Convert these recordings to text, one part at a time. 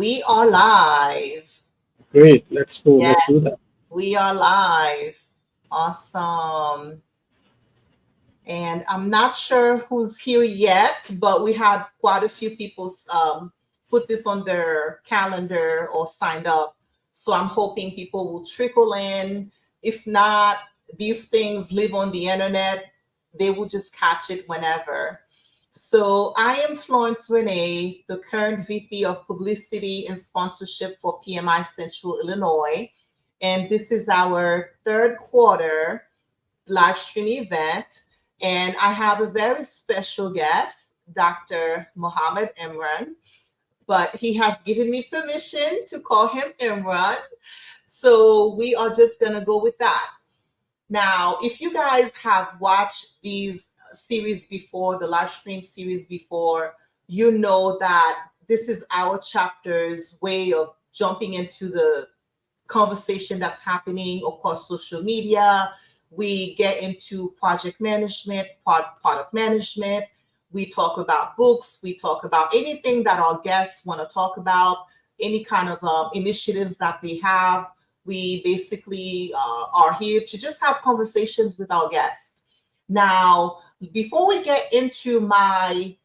We are live. Great, let's go. Yeah, Let's do that. we are live. Awesome. And I'm not sure who's here yet, but we had quite a few people put this on their calendar or signed up. So I'm hoping people will trickle in. If not, these things live on the internet. They will just catch it whenever. So I am Florence Renee, the current VP of Publicity and Sponsorship for PMI Central Illinois. And this is our third quarter live stream event. And I have a very special guest, Dr. Mohammed Imran, but he has given me permission to call him Imran. So we are just going to go with that. Now, if you guys have watched these series before, the live stream series before, you know that this is our chapter's way of jumping into the conversation that's happening across social media. We get into project management, product management. We talk about books. We talk about anything that our guests want to talk about, any kind of initiatives that they have. We basically are here to just have conversations with our guests. Now, before we get into my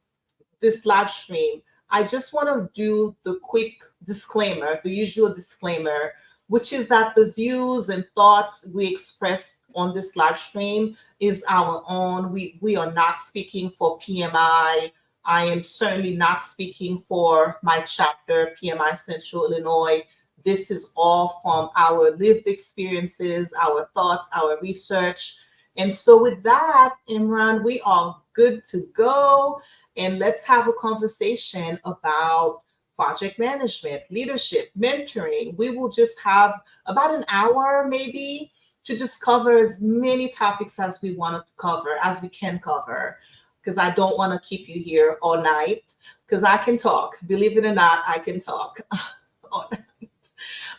this live stream, I just want to do the quick disclaimer, the usual disclaimer, which is that the views and thoughts we express on this live stream is our own. We are not speaking for PMI. I am certainly not speaking for my chapter, PMI Central Illinois. This is all from our lived experiences, our thoughts, our research. And so, with that, Imran, we are good to go. And let's have a conversation about project management, leadership, mentoring. We will just have about an hour maybe to just cover as many topics as we want to cover, as we can cover, because I don't want to keep you here all night, because I can talk. Believe it or not, I can talk. all night.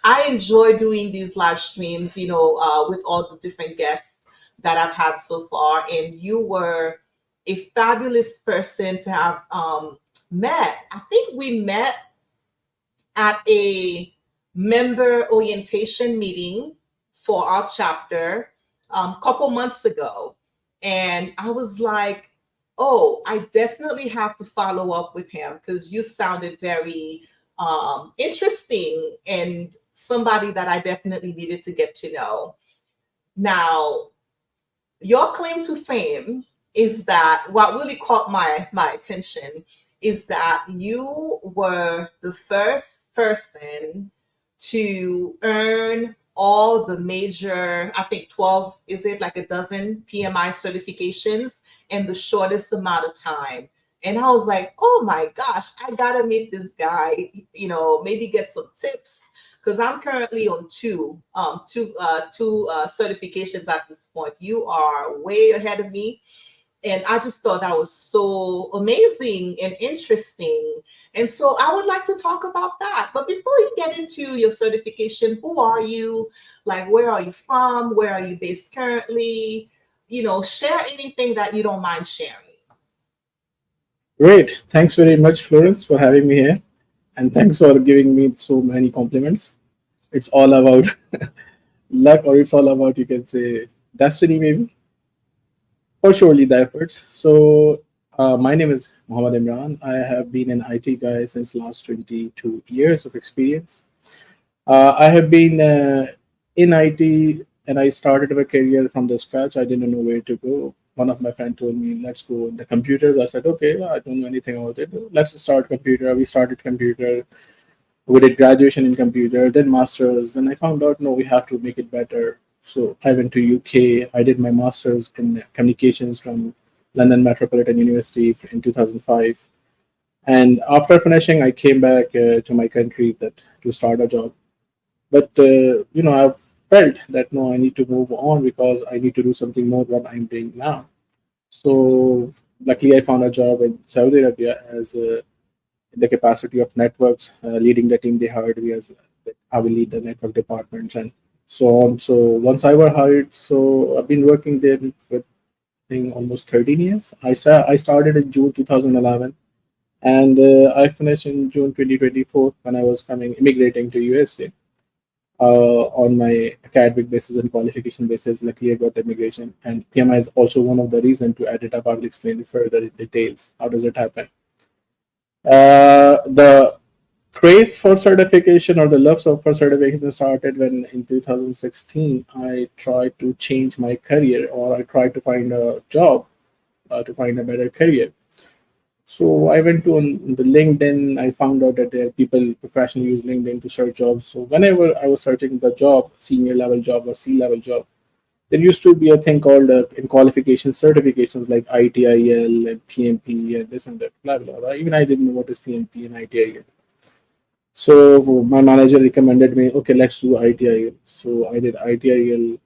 I enjoy doing these live streams, with all the different guests that I've had so far. And you were a fabulous person to have met. I think we met at a member orientation meeting for our chapter a couple months ago. And I was like, oh, I definitely have to follow up with him because you sounded very interesting and somebody that I definitely needed to get to know. Now, your claim to fame is that what really caught my attention is that you were the first person to earn all the major, I think 12, is it like a dozen PMI certifications in the shortest amount of time. And I was like, oh my gosh, I gotta meet this guy, maybe get some tips because I'm currently on two certifications at this point. You are way ahead of me. And I just thought that was so amazing and interesting. And so I would like to talk about that. But before you get into your certification, who are you? Like, where are you from? Where are you based currently? Share anything that you don't mind sharing. Great. Thanks very much, Florence, for having me here. And thanks for giving me so many compliments. It's all about luck, or it's all about, you can say, destiny, maybe, for surely the efforts. So, my name is Mohammed Imran. I have been an IT guy since last 22 years of experience. I have been in IT, and I started my career from the scratch. I didn't know where to go. One of my friends told me, let's go in the computers. I said, okay, I don't know anything about it. Let's start computer. We started computer. We did graduation in computer, then masters. Then I found out, no, we have to make it better. So I went to UK. I did my masters in communications from London Metropolitan University in 2005. And after finishing, I came back to my country to start a job. But I've felt that no, I need to move on because I need to do something more what I'm doing now. So luckily, I found a job in Saudi Arabia as in the capacity of networks, leading the team they hired me as I will lead the network departments and so on. So once I were hired, so I've been working there for I think almost 13 years. I started in June 2011, And I finished in June 2024 when I was coming immigrating to USA on my academic basis and qualification basis. Luckily, I got immigration, and PMI is also one of the reasons to add it up. I will explain it further in details. How does it happen? The craze for certification or the love for certification started when in 2016 I tried to change my career, or I tried to find a job to find a better career. So I went to on the LinkedIn. I found out that there are people professionally use LinkedIn to search jobs. So whenever I was searching the job, senior level job or C level job, there used to be a thing called in qualification certifications like ITIL and PMP and this and that, blah blah blah. Even I didn't know what is PMP and ITIL. So my manager recommended me, okay, let's do ITIL. So I did ITIL,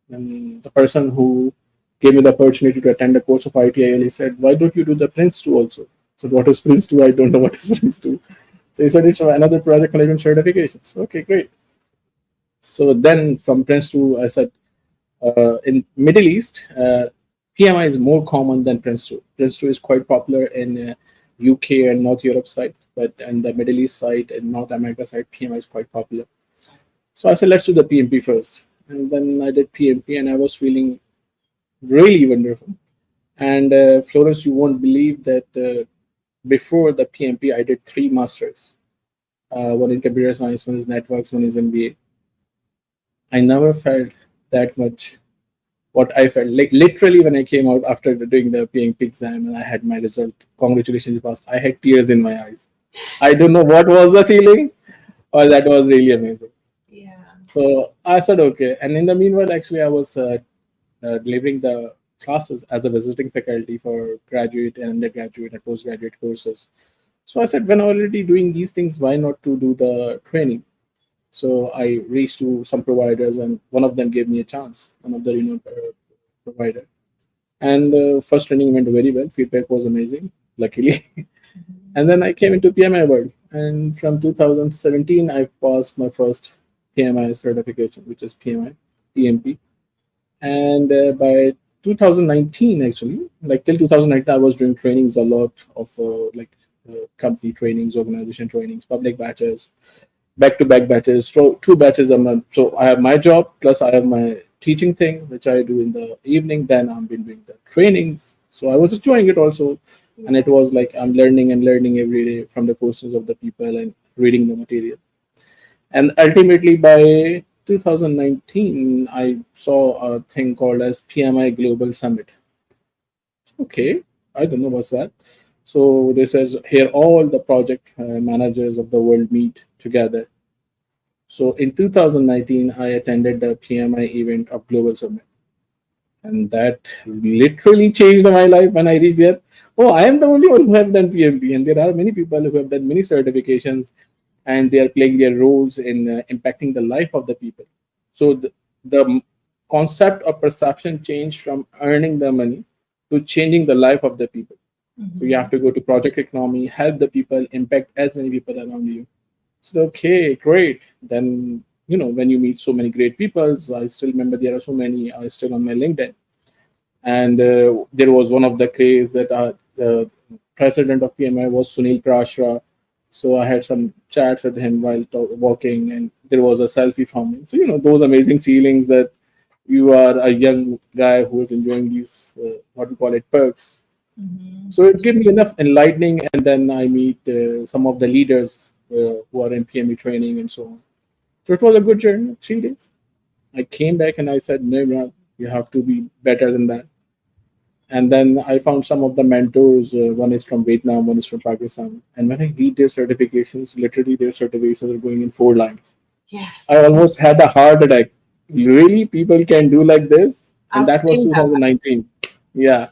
and the person who gave me the opportunity to attend a course of ITIL, he said, why don't you do the Prince 2 also? So what is Prince 2? I don't know what is Prince 2. So he said it's another project management certification. So okay, great. So then from Prince 2, I said in Middle East, PMI is more common than Prince 2. Prince 2 is quite popular in UK and North Europe side, but in the Middle East side and North America side, PMI is quite popular. So I said, let's do the PMP first. And then I did PMP and I was feeling really wonderful. And Florence, you won't believe that before the PMP, I did three masters. One in computer science, one is networks, one is MBA. I never felt that much what I felt like literally when I came out after doing the PMP exam and I had my result. Congratulations, you passed. I had tears in my eyes. I don't know what was the feeling, or that was really amazing. Yeah. So I said okay. And in the meanwhile, actually, I was delivering the classes as a visiting faculty for graduate and undergraduate and postgraduate courses. So I said, when already doing these things, why not to do the training? So I reached to some providers, and one of them gave me a chance. One of the renowned provider, and first training went very well. Feedback was amazing, luckily. Mhm. And then I came into PMI world, and from 2017, I passed my first PMI certification, which is PMI PMP. And by 2019, actually, like till 2019, I was doing trainings a lot of company trainings, organization trainings, public batches, back to back batches, so two batches a month. So I have my job plus I have my teaching thing, which I do in the evening. Then I've been doing the trainings. So I was enjoying it also. And it Yeah. was like I'm learning and learning every day from the courses of the people and reading the material. And ultimately by 2019, I saw a thing called as PMI Global Summit. Okay, I don't know what's that. So this says here all the project managers of the world meet together. So in 2019, I attended the PMI event of Global Summit, and that literally changed my life when I reached there. Oh, I am the only one who have done PMP, and there are many people who have done many certifications, and they are playing their roles in impacting the life of the people. So the concept of perception changed from earning the money to changing the life of the people. So you have Mhm. to go to project economy, help the people, impact as many people around you. So okay, great. Then when you meet so many great people, so I still remember there are so many are still on my LinkedIn, and there was one of the case that the president of PMI was Sunil Prashra. So I had some chats with him while walking, and there was a selfie from him. So those amazing feelings that you are a young guy who is enjoying these what we call it perks. Mhm. So it gave me enough enlightening, and then I meet some of the leaders who are in PME training and so on. So it was a good journey, 3 days. I came back and I said, no, no, you have to be better than that. And then I found some of the mentors. One is from Vietnam, one is from Pakistan. And when I read their certifications, literally their certifications are going in 4 lines. I Yes. almost had a heart attack. Really, people can do like this? And I've that was seen that. 2019. Yeah.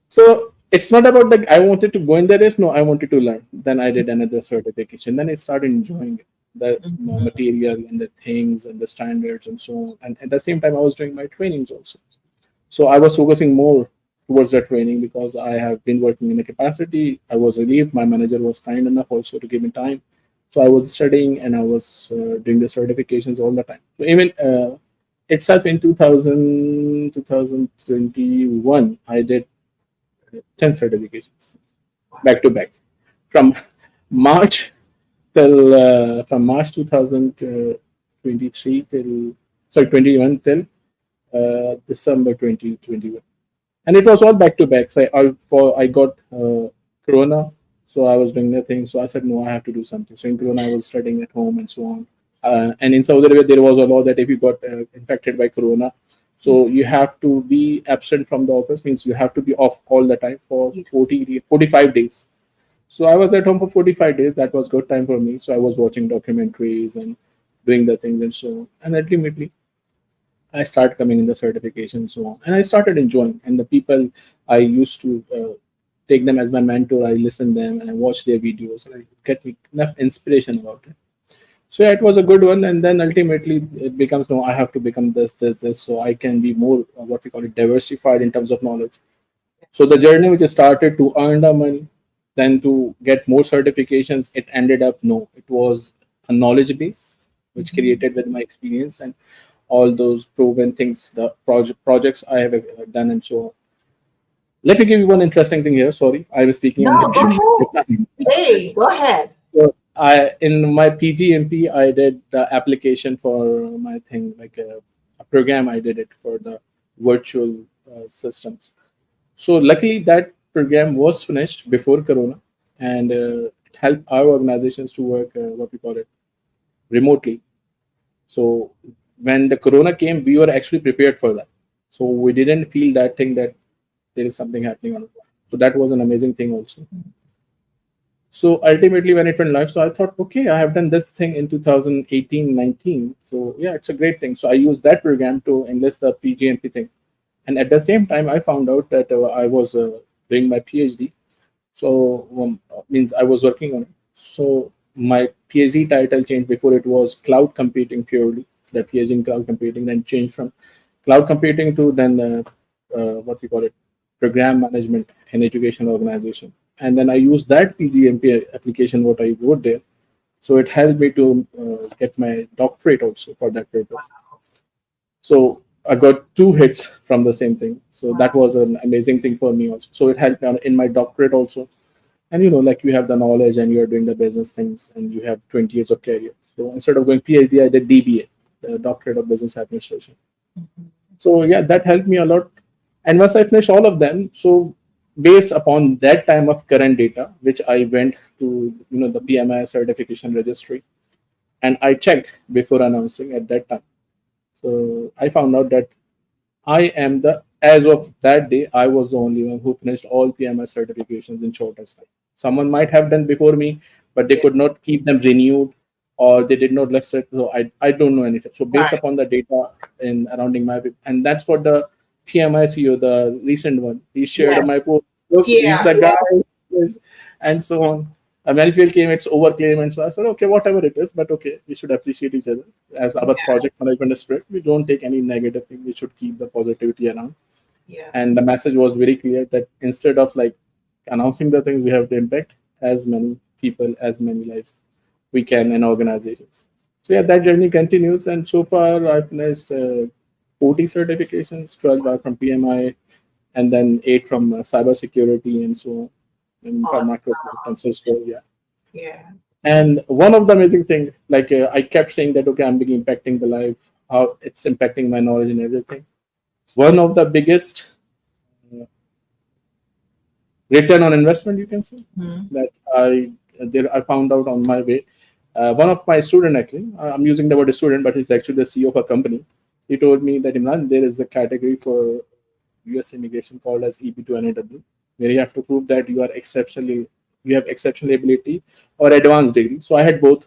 So it's not about like I wanted to go in the race. No, I wanted to learn. Then I did another certification. Then I started enjoying it, the Mhm. material and the things and the standards and so on. And at the same time, I was doing my trainings also. So I was focusing more towards the training because I have been working in a capacity. I was relieved. My manager was kind enough also to give me time. So I was studying and I was doing the certifications all the time. So even itself in 2021, I did 10 certifications. back to back from March till from March 2023 till sorry 21 till December 2021, and it was all back to back. So I got Corona, so I was doing nothing. So I said no, I have to do something. So in Corona, I was studying at home and so on. And in Saudi Arabia, there was a law that if you got infected by Corona, so you have to be absent from the office. Means you have to be off all the time for Yes. 45 days. So I was at home for 45 days. That was good time for me. So I was watching documentaries and doing the things and so on. And ultimately, I started coming in the certification so on, and I started enjoying. And the people I used to take them as my mentor. I listen them and I watch their videos, and I get me enough inspiration about it. So yeah, it was a good one. And then ultimately it becomes no, I have to become this, so I can be more what we call it diversified in terms of knowledge. So the journey which started to earn the money, then to get more certifications, it ended up no, it was a knowledge base which Mhm. created with my experience and all those proven things, the projects I have done and so on. Let me give you one interesting thing here. Sorry, I was speaking on No, go the ahead. time. Hey, go ahead. So I in my PGMP I did the application for my thing like a program I did it for the virtual systems. So luckily that program was finished before Corona, and it helped our organizations to work what we call it remotely. So when the Corona came, we were actually prepared for that. So we didn't feel that thing that there is something happening on it. So that was an amazing thing also. So ultimately, when it went live, so I thought, okay, I have done this thing in 2018, 19. So yeah, it's a great thing. So I used that program to enlist the PGMP thing. And at the same time, I found out that I was doing my PhD. So means I was working on it. So my PhD title changed. Before it was cloud computing purely, the PhD in cloud computing, then changed from cloud computing to then what we call it program management and education organization. And then I used that PGMP application what I wrote there. So it helped me to get my doctorate also for that purpose. So I got two hits from the same thing. So that Wow. was an amazing thing for me also. So it helped me in my doctorate also. And like you have the knowledge and you're doing the business things and you have 20 years of career. So instead of going PhD, I did DBA, the Doctorate of Business Administration. Mhm. So yeah, that helped me a lot. And once I finished all of them, so based upon that time of current data, which I went to the PMI certification registry and I checked before announcing at that time. So I found out that I am the as of that day, I was the only one who finished all PMI certifications in shortest time. Someone might have done before me, but they Yeah. could not keep them renewed or they did not list it. So I don't know anything. So based Right. upon the data in surrounding my and that's for the PMI-CEO, the recent one. He shared Yeah. my post. Look, he's Yeah. the guy, and so on. A Manifield came, it's overclaim, and so I said, okay, whatever it is, but okay, we should appreciate each other. As our project management is spread, we don't take any negative thing. We should keep the positivity around. Yeah. And the message was very clear that instead of like announcing the things, we have to impact as many people, as many lives we can in organizations. So yeah, that journey continues, and so far I've finished 40 certifications, 12 are from PMI, and then 8 from cybersecurity and so on, and from Awesome. Microsoft and Cisco. Yeah. Yeah. And one of the amazing thing, like I kept saying that okay, I'm being impacting the life, how it's impacting my knowledge and everything. One of the biggest uh, return on investment you can say Mhm. that I found out on my way. One of my student actually, I'm using the word student, but he's actually the CEO of a company. He told me that Imran, there is a category for U.S. immigration called as EB2 NAW, where you have to prove that you have exceptional ability or advanced degree. So I had both.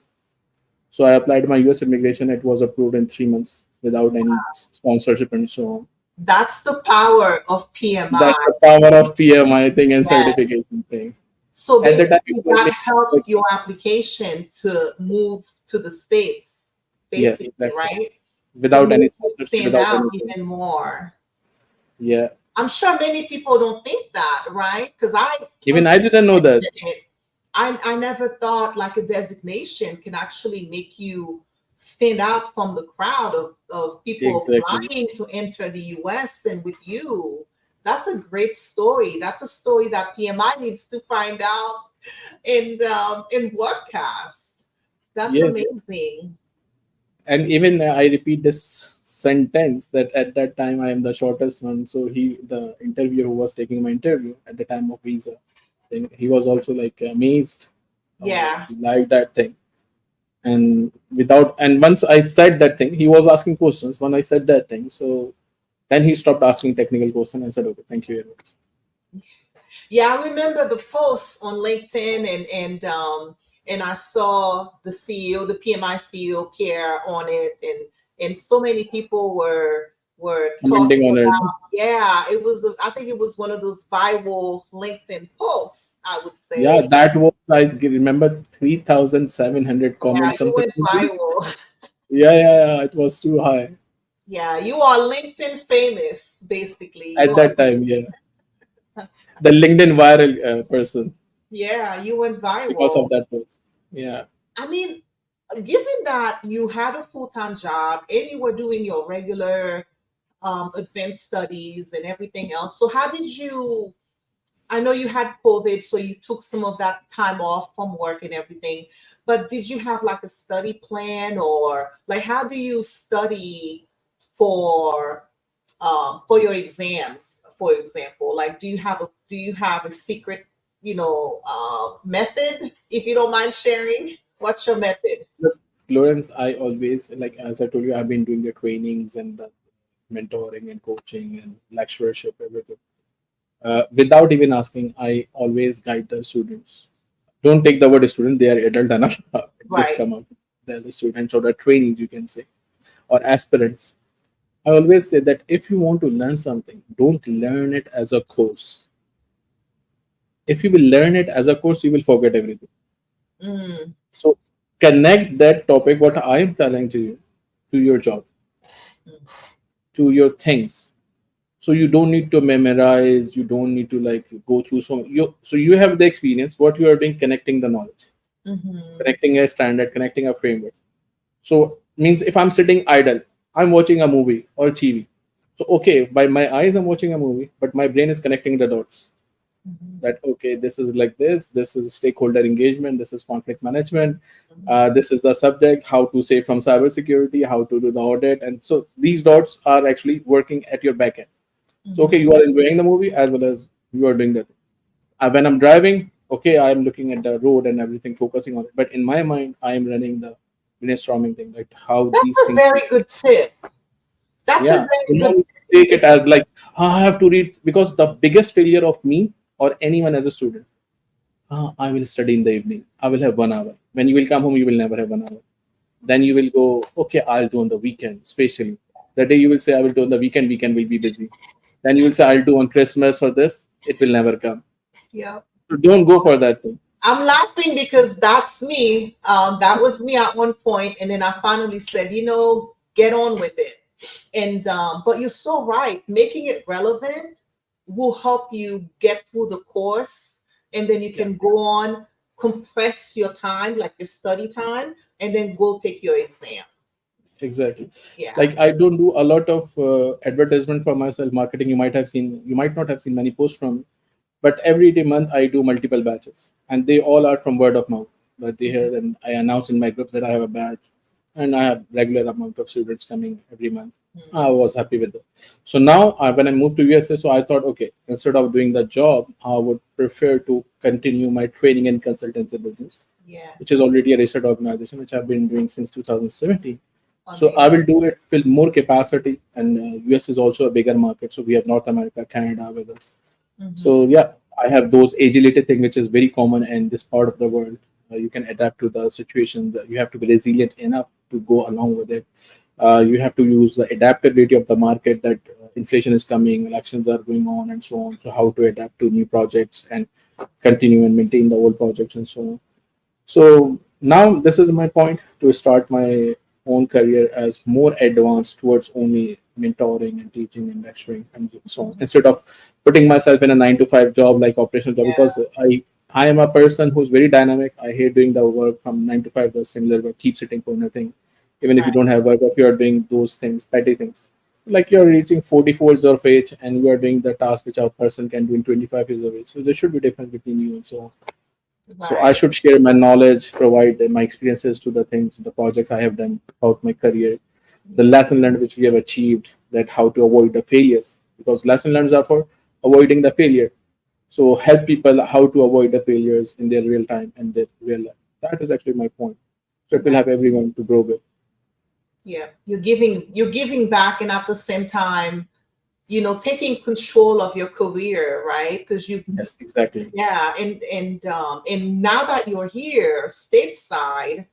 So I applied my US immigration. It was approved in 3 months without any sponsorship and so on. That's the power of That's PMI. the power of PMI thing and Yeah. certification thing. So At the time, it basically, told that me, like, helped your application to move to the States, yes, basically, exactly. right? It Without any made you sponsorship, stand without out anything. even more. Yeah. I'm sure many people don't think that, right? Because Even until I didn't know you that. mentioned it, I never thought like a designation can actually make you stand out from the crowd of people Exactly. applying to enter the US. And with you, That's a great story. That's a story that PMI needs to find out in broadcast. That's Yes, amazing. and even I repeat this sentence that at that time I am the shortest one. So the interviewer who was taking my interview at the time of visa, then he was also like amazed or Yeah. he liked that thing. And once I said that thing, he was asking questions. When I said that thing, so then he stopped asking technical questions and said, "Okay, thank you very much." Yeah, I remember the posts on LinkedIn and I saw the CEO, the PMI CEO Pierre on it and so many people were Commenting talking on it. about, yeah, it was I think it was one of those viral LinkedIn posts, I would Yeah, say. that was remember 3,700 Yeah, comments, you something went like this. viral. Yeah, it was too high Yeah, you are LinkedIn famous, basically. You at are, that time. Yeah, the LinkedIn viral person yeah, you went because viral. of that person. Yeah, I mean, given that you had a full-time job and you were doing your regular advanced studies and everything else, so how did you? I know you had COVID, so you took some of that time off from work and everything. But did you have like a study plan, or like how do you study for your exams, for example? Like, do you have a secret, method? If you don't mind sharing, what's your method? but Florence, I always like as I told you, I've been doing the trainings and the mentoring and coaching and lecturership, everything. Without even asking, I always guide the students. Don't take the word student; they are adult enough. Just Right. come out. They're the students or the trainees, you can say, or aspirants. I always say that if you want to learn something, don't learn it as a course. If you will learn it as a course, you will forget everything. Mm, So connect that topic, what I am telling to you, to your job, mm, to your things. So you don't need to memorize, you don't need to like go through so you have the experience, what you are doing, connecting the knowledge, mhm, connecting a standard, connecting a framework. So means if I'm sitting idle, I'm watching a movie or TV. So okay, by my eyes I'm watching a movie, but my brain is connecting the dots. mhm, That okay, this is like this is stakeholder engagement, this is conflict management, mhm, this is the subject, how to save from cybersecurity, how to do the audit, and so these dots are actually working at your back end. So okay, mhm. you are enjoying the movie as well as you are doing that. When I'm driving, okay, I'm looking at the road and everything, focusing on it, but in my mind I am running the brainstorming thing, like how That's these a things. very good tip. That's a Yeah, do very good not tip take it because as like, "Ah, I have to read," because the biggest failure of me or anyone as a student, I will study in the evening. I will have 1 hour. When you will come home, you will never have 1 hour. Then you will go, okay, I'll do on the weekend, especially. The day you will say, I will do on the weekend, weekend will be busy. Then you will say, I'll do on Christmas or this, it will never come. yeah. So don't go for that thing. I'm laughing because that's me. That was me at one point, and then I finally said, get on with it. And but you're so right. Making it relevant will help you get through the course, and then you Yeah, can go on, compress your time, like your study time, and then go take your exam. exactly. Yeah. Like I don't do a lot of advertisement for myself, marketing. You might not have seen many posts from me, but every day month I do multiple batches, and they all are from word of mouth. But they hear and I announce in my group that I have a batch, and I have regular amount of students coming every month. I Mhm. was happy with it. So now when I moved to USA, so I thought, okay, instead of doing the job, I would prefer to continue my training and consultancy business, which is Yes. already a research organization which I've been doing since 2017. So I Amazing. will do it with more capacity, and US is also a bigger market. So we have North America, Canada with us. Hmm. So yeah, I have those agility thing, which is very common in this part of the world. You can adapt to the situation. You have to be resilient enough to go along with it. You have to use the adaptability of the market that inflation is coming, elections are going on, and so on. So how to adapt to new projects and continue and maintain the old projects and so on. So now this is my point to start my own career as more advanced towards only mentoring and teaching and lecturing and so on, instead of putting myself in a 9 to 5 job like operational job, Yeah. because I am a person who's very dynamic. I hate doing the work from 9 to 5, the similar work, keep sitting for nothing. Even if you Right. don't have work, if you are doing those things, petty things. like you're reaching 44 years of age and you are doing the task which a person can do in 25 years of age. So there should be difference between you and so on. So I Right. should share my knowledge, provide my experiences to the things, the projects I have done throughout my career, the lesson learned which we have achieved, that how to avoid the failures, because lesson learned are for avoiding the failure. So help people how to avoid the failures in their real time and their real life. That is actually my point. So it will Right. help everyone to grow with. Yeah. You're giving back, and at the same time, taking control of your career, right? Because you Yes, exactly. yeah, and now that you're here stateside,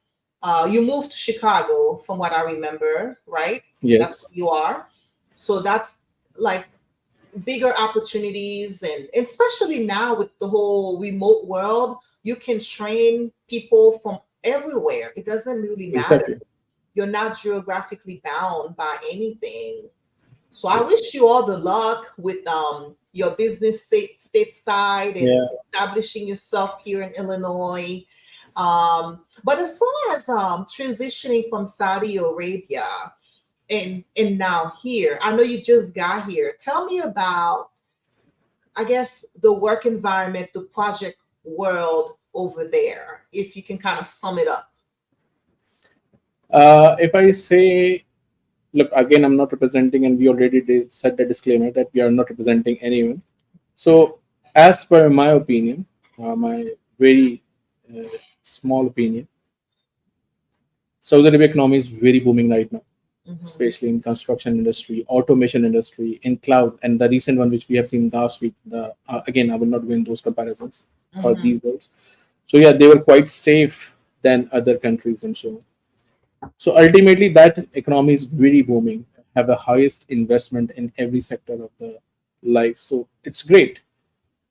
you moved to Chicago from what I remember, right? That's Yes, what you are. So that's like bigger opportunities, and especially now with the whole remote world, you can train people from everywhere. It doesn't really matter. exactly. You're not geographically bound by anything. So I It's wish you all the luck with your business stateside and yeah. establishing yourself here in Illinois. But as far as transitioning from Saudi Arabia and now here, I know you just got here. Tell me about, I guess, the work environment, the project world over there, if you can kind of sum it up. If I say, look again, I'm not representing, and we already did set the disclaimer that we are not representing anyone. So, as per my opinion, my very small opinion, Saudi Arabia economy is very booming right now, Hmm. especially in construction industry, automation industry, in cloud, and the recent one which we have seen last week. The again, I will not go in those comparisons or Hmm. these words. So yeah, they were quite safe than other countries and so on. So ultimately, that economy is very booming, have the highest investment in every sector of the life. So it's great.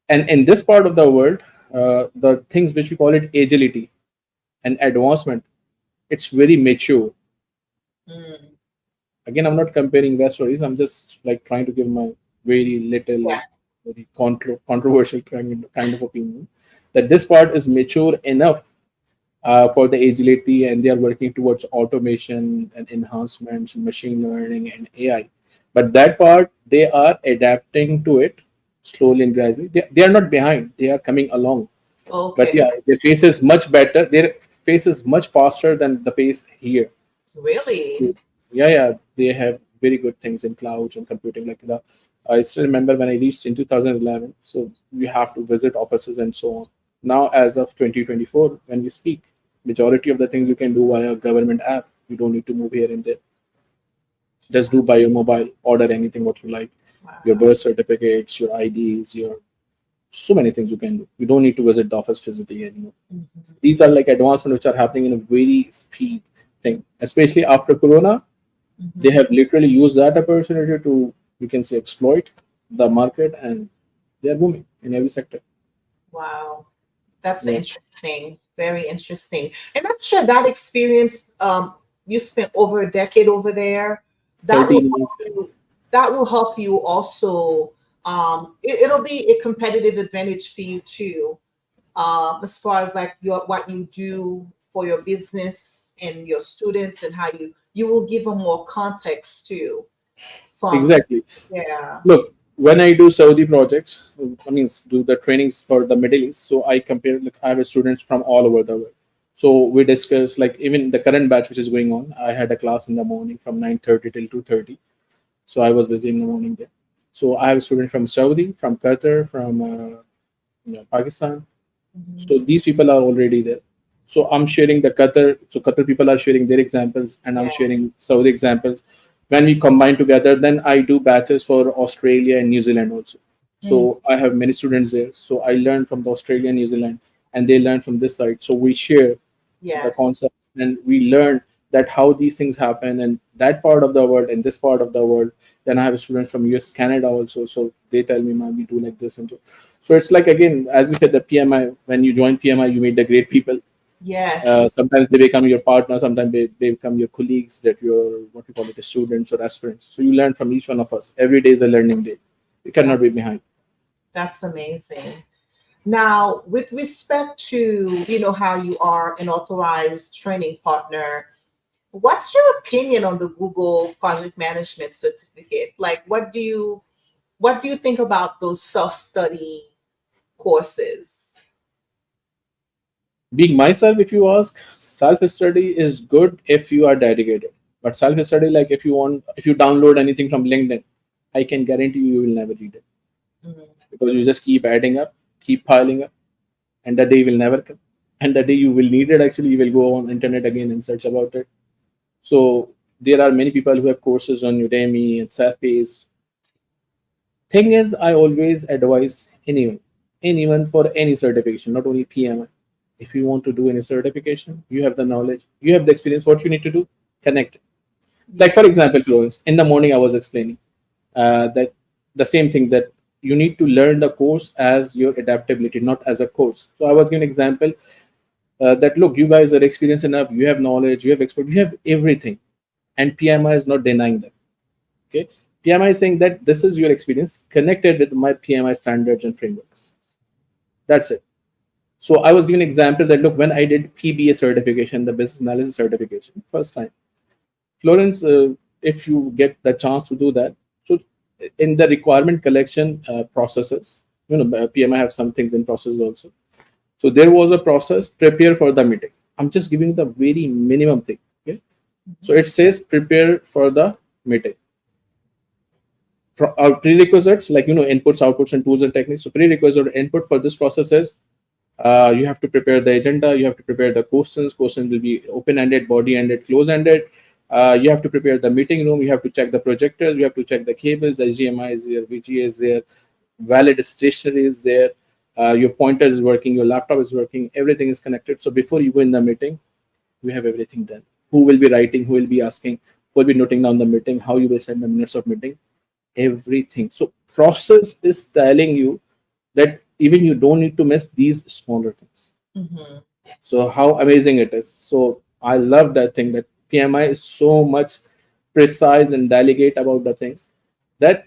And in this part of the world, the things which we call it agility and advancement, it's very mature. Mm. Again, I'm not comparing West stories. I'm just like trying to give my very little, Yeah. very controversial kind of opinion that this part is mature enough for the agility, and they are working towards automation and enhancements, machine learning and AI. But that part, they are adapting to it slowly and gradually. They are not behind; they are coming along. But Okay. yeah, their pace is much better. Their pace is much faster than the pace here. Really? So, yeah, yeah, they have very good things in clouds and computing. Like the, I still remember when I reached in 2011. So we have to visit offices and so on. Now, as of 2024, when we speak, majority of the things you can do via government app. You don't need to move here and there. Just do by your mobile. Order anything what you like. Your Wow. birth certificates, your IDs, your so many things you can do. You don't need to visit the office physically anymore. Mhm. These are like advancements which are happening in a very speed thing, especially after Corona. They Mhm. have literally used that opportunity to, you can say, exploit the market, and they are booming in every sector. Wow. That's Yeah, interesting. Very interesting. And I'm sure that experience, you spent over a decade over there. That will 13 help years. you. That will help you also. It'll be a competitive advantage for you too, as far as like your what you do for your business and your students, and how you will give them more context too. From Exactly. yeah. Look, when I do Saudi projects, I mean, do the trainings for the Middle East. So I compare, like, I have students from all over the world. So we discuss, like, even the current batch which is going on. I had a class in the morning from 9:30 till 2:30. So I was busy in the morning there. So I have students from Saudi, from Qatar, from Pakistan. Mhm. So these people are already there. So I'm sharing the Qatar. So Qatar people are sharing their examples, and I'm Yeah. sharing Saudi examples. When we combine together, then I do batches for Australia and New Zealand also. Mm. So I have many students there. So I learn from the Australia and New Zealand, and they learn from this side. So we share the Yes. concept, and we learn that how these things happen in that part of the world and this part of the world. Then I have students from US, Canada also. So they tell me, man, we do like this and so. So it's like, again, as we said, the PMI. When you join PMI, you meet the great people. Yes. Sometimes they become your partner. Sometimes they become your colleagues. That you're what we call it, the students or aspirants. So you learn from each one of us. Every day is a learning day. You That, cannot be behind. that's amazing. Now, with respect to how you are an authorized training partner, What's your opinion on the Google Project Management Certificate? Like, what do you think about those self-study courses? Being myself, if you ask, self-study is good if you are dedicated. But self-study, like if you download anything from LinkedIn, I can guarantee you will never read it, Mhm. because you just keep adding up, keep piling up, and the day will never come. And the day you will need it, actually, you will go on internet again and search about it. So there are many people who have courses on Udemy and self-paced. Thing is, I always advise anyone for any certification, not only PMI. If you want to do any certification, you have the knowledge, you have the experience. What you need to do, connect. Like Yeah. for example, Florence, in the morning I was explaining that the same thing, that you need to learn the course as your adaptability, not as a course. So I was giving an example that look, you guys are experienced enough, you have knowledge, you have expert, you have everything, and PMI is not denying that. Okay, PMI is saying that this is your experience connected with my PMI standards and frameworks. That's it. So I was giving an example that look, when I did PBA certification, the business analysis certification, first time, Florence, if you get the chance to do that, so in the requirement collection processes, PMI have some things in process also. So there was a process, prepare for the meeting. I'm just giving the very minimum thing. Okay, so it says prepare for the meeting. Prerequisites, like inputs, outputs, and tools and techniques. So prerequisite input for this process is you have to prepare the agenda, you have to prepare the questions will be open-ended, body-ended, close-ended. You have to prepare the meeting room, you have to check the projectors, you have to check the cables, HDMI is there, VGA is there, valid stationery is there, your pointer is working, your laptop is working, everything is connected. So before you go in the meeting, you have everything done. Who will be writing, who will be asking, who will be noting down the meeting, how you will send the minutes of meeting, everything. So process is telling you that even you don't need to miss these smaller things. Mhm. So how amazing it is. So I love that thing, that PMI is so much precise and delegate about the things, that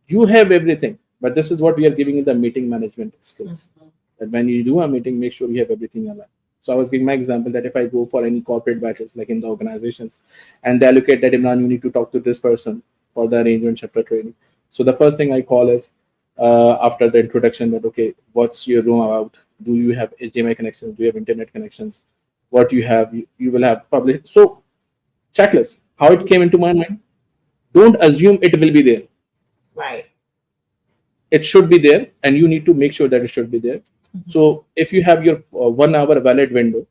you have everything. But this is what we are giving in the meeting management skills. Mhm. That when you do a meeting, make sure you have everything aligned. So I was giving my example that if I go for any corporate batches, like in the organizations, and they allocate that, Imran, you need to talk to this person for the arrangement chapter training. So the first thing I call is after the introduction, that okay, what's your room about? Do you have HDMI connections? Do you have internet connections? What you have, you will have public. So checklist. How it came into my mind. Don't assume it will be there. Right. It should be there, and you need to make sure that it should be there. Mhm. So if you have your 1 hour valid window,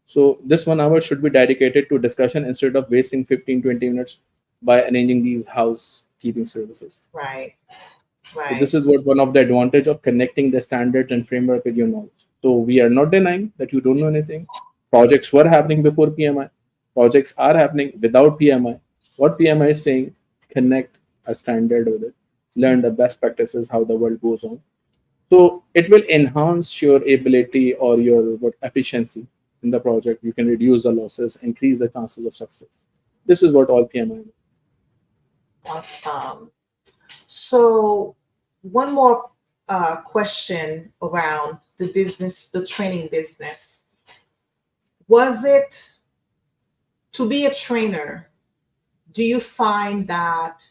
so this 1 hour should be dedicated to discussion instead of wasting 15-20 minutes by arranging these housekeeping services. Right. So Right. this is what one of the advantage of connecting the standards and framework with your knowledge. So we are not denying that you don't know anything. Projects were happening before PMI. Projects are happening without PMI. What PMI is saying, connect a standard with it. Learn the best practices, how the world goes on. So it will enhance your ability or your efficiency in the project. You can reduce the losses, increase the chances of success. This is what all PMI. Awesome. So, one more question around the business, the training business. Was it to be a trainer? Do you find that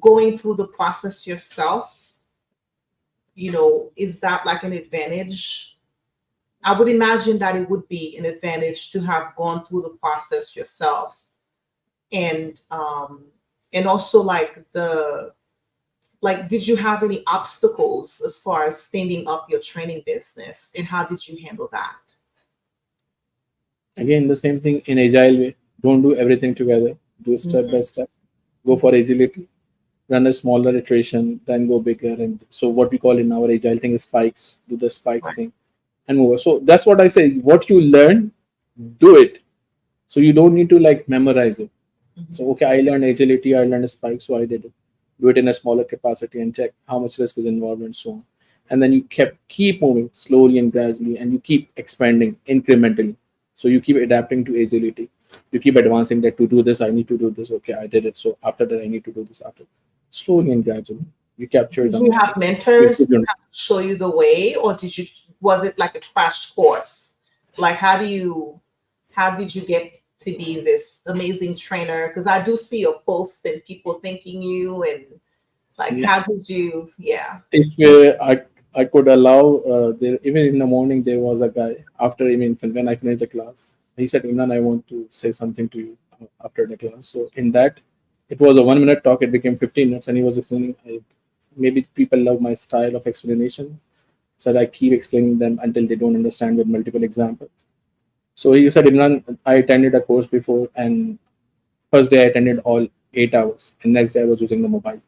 going through the process yourself, is that like an advantage? I would imagine that it would be an advantage to have gone through the process yourself, and also like did you have any obstacles as far as standing up your training business, and how did you handle that? Again, the same thing in agile way. Don't do everything together. Do step by Mhm. step. Go for agility. Run a smaller iteration, then go bigger. And so what we call in our agile thing is spikes. Do the spikes Right. thing and move. So that's what I say. What you learn, do it. So you don't need to like memorize it. Mhm. So okay, I learned agility, I learned a spike, so I did it. Do it in a smaller capacity and check how much risk is involved and so on. And then you keep moving slowly and gradually, and you keep expanding incrementally. So you keep adapting to agility. You keep advancing that to do this, I need to do this. Okay, I did it. So after that, I need to do this after. Slowly and gradually, you capture Did the you have market. You mentors improve who your. had to show you the way, or was it like a crash course? Like how did you get to be this amazing trainer? Because I do see your posts and people thanking you and like, Yeah. how did you? Yeah. If I could allow, there even in the morning there was a guy after, I mean, when I finished the class, he said, Imran, I want to say something to you after the class. So in that, it was a 1 minute talk. It became 15 minutes, and he was explaining. Maybe people love my style of explanation, so that I keep explaining them until they don't understand with multiple examples. So he said, Imran, I attended a course before, and first day I attended all 8 hours, and next day I was using the mobile.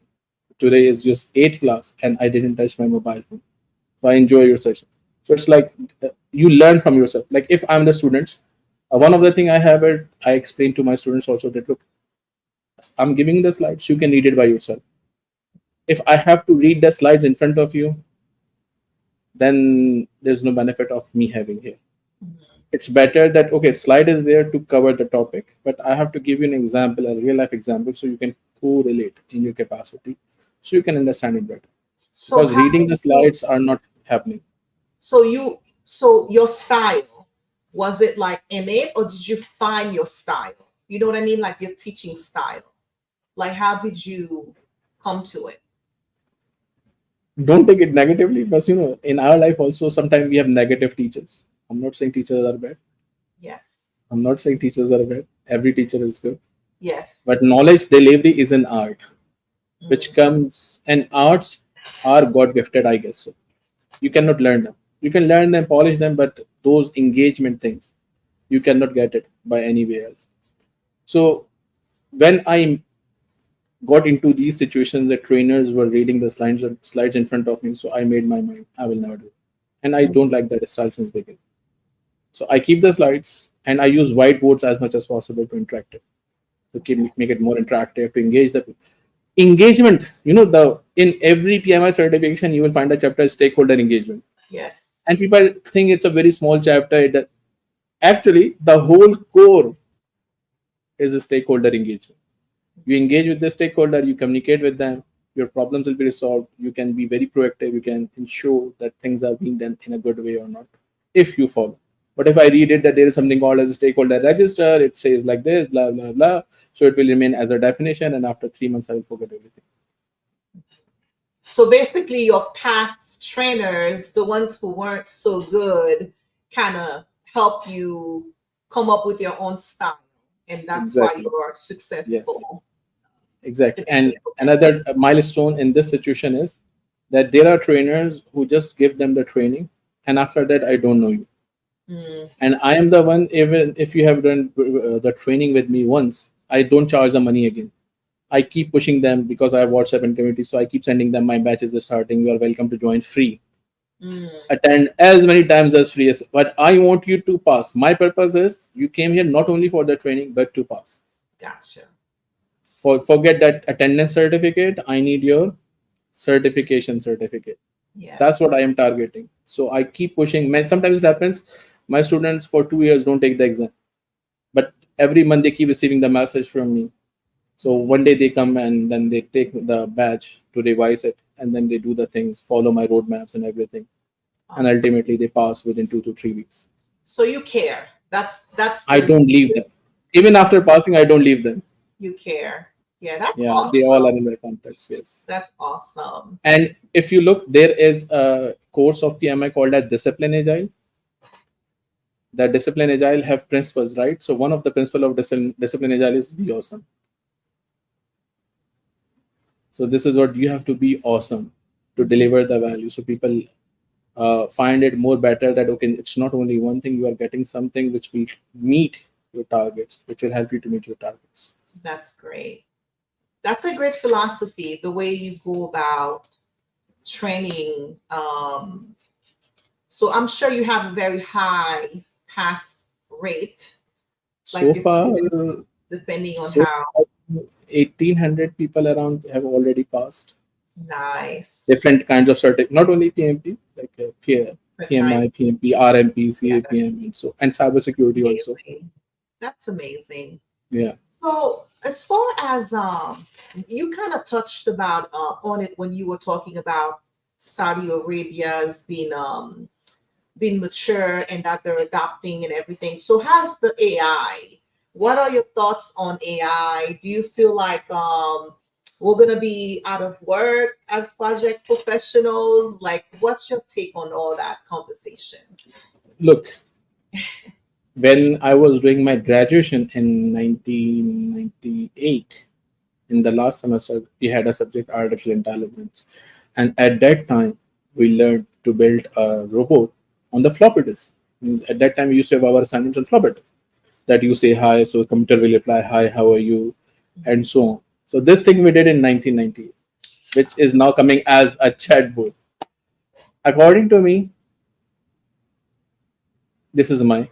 Today is just 8 class, and I didn't touch my mobile phone. So I enjoy your session. So it's like, you learn from yourself. Like if I'm the students, one of the thing I have it, I explain to my students also that, look, I'm giving the slides, you can read it by yourself. If I have to read the slides in front of you, then there's no benefit of me having here. Mhm. It's better that, okay, slide is there to cover the topic, but I have to give you an example, a real life example, so you can correlate in your capacity, so you can understand it better. So Because how reading did the you? slides are not happening. So you. So your style, was it like innate, or did you find your style? You know what I mean? Like your teaching style. Like how did you come to it? Don't take it negatively, but in our life also sometimes we have negative teachers. I'm not saying teachers are bad. Yes. I'm not saying teachers are bad. Every teacher is good. Yes. But knowledge delivery is an art, which Mm. comes, and arts are God gifted, I guess so. You cannot learn them. You can learn them, polish them, but those engagement things, you cannot get it by anywhere else. So when I got into these situations, the trainers were reading the slides in front of me, so I made my mind, I will never do it. And I don't like that style since beginning. So I keep the slides, and I use whiteboards as much as possible to interact it, to make it more interactive, to engage the engagement. The in every PMI certification, you will find a chapter stakeholder engagement, Yes. and people think it's a very small chapter. Actually, the whole core is a stakeholder engagement. You engage with the stakeholder, you communicate with them, your problems will be resolved. You can be very proactive. You can ensure that things are being done in a good way or not, if you follow. But if I read it that there is something called as a stakeholder register, it says like this, blah blah blah, so it will remain as a definition, and after 3 months I will forget everything. So basically, your past trainers, the ones who weren't so good, kind of help you come up with your own style, and that's why Exactly. you're Yes. successful Exactly. today. And another milestone in this situation is that there are trainers who just give them the training, and after that I don't know you. Mm, And I am the one, even if you have done the training with me once, I don't charge the money again. I keep pushing them because I have WhatsApp and community, so I keep sending them, my batches are starting, you are welcome to join free. mm, Attend as many times as free as, but I want you to pass. My purpose is you came here not only for the training but to pass. gotcha. Forget that attendance certificate, I need your certification certificate. That's Yes. what I am targeting. So I keep pushing. Sometimes it happens, my students for 2 years don't take the exam, but every month they keep receiving the message from me. So one day they come and then they take the badge to revise it, and then they do the things, follow my roadmaps and everything, and Awesome. ultimately they pass within 2 to 3 weeks. So you care. That's I the don't leave them. Even after passing, I don't leave them. you care. Yeah, that's Yeah, they all are awesome. in their contacts. Yes. That's awesome. And if you look, there is a course of PMI called as Discipline Agile. That Discipline Agile have principles, right? So one of the principle of Discipline Agile is be awesome. So this is what you have to be awesome to Mhm. deliver the value. So people find it more better that, okay, it's not only one thing, you are getting something which will meet your targets, which will help you to meet your targets. That's great. That's a great philosophy, the way you go about training. So I'm sure you have a very high pass rate, like So your far, students, depending on so how 1800 people around have already passed nice. different kinds of certificate, not only PMP, like But nice. PMI, PMP, RMP, Yeah, that's CAPM, and cybersecurity also. amazing. That's amazing. Yeah. So as far as you kind of touched about on it when you were talking about Saudi Arabia's being mature and that they're adopting and everything. So has the AI What are your thoughts on AI? Do you feel like we're gonna be out of work as project professionals? Like, what's your take on all that conversation? Look, when I was doing my graduation in 1998, in the last semester, we had a subject artificial intelligence, and at that time, we learned to build a robot on the floppy disk. Means at that time, we used to have our assignments on floppy disk. That you say hi, so the computer will reply hi, how are you, and so on. So this thing we did in 1998, which is now coming as a chatbot. According to me, this is my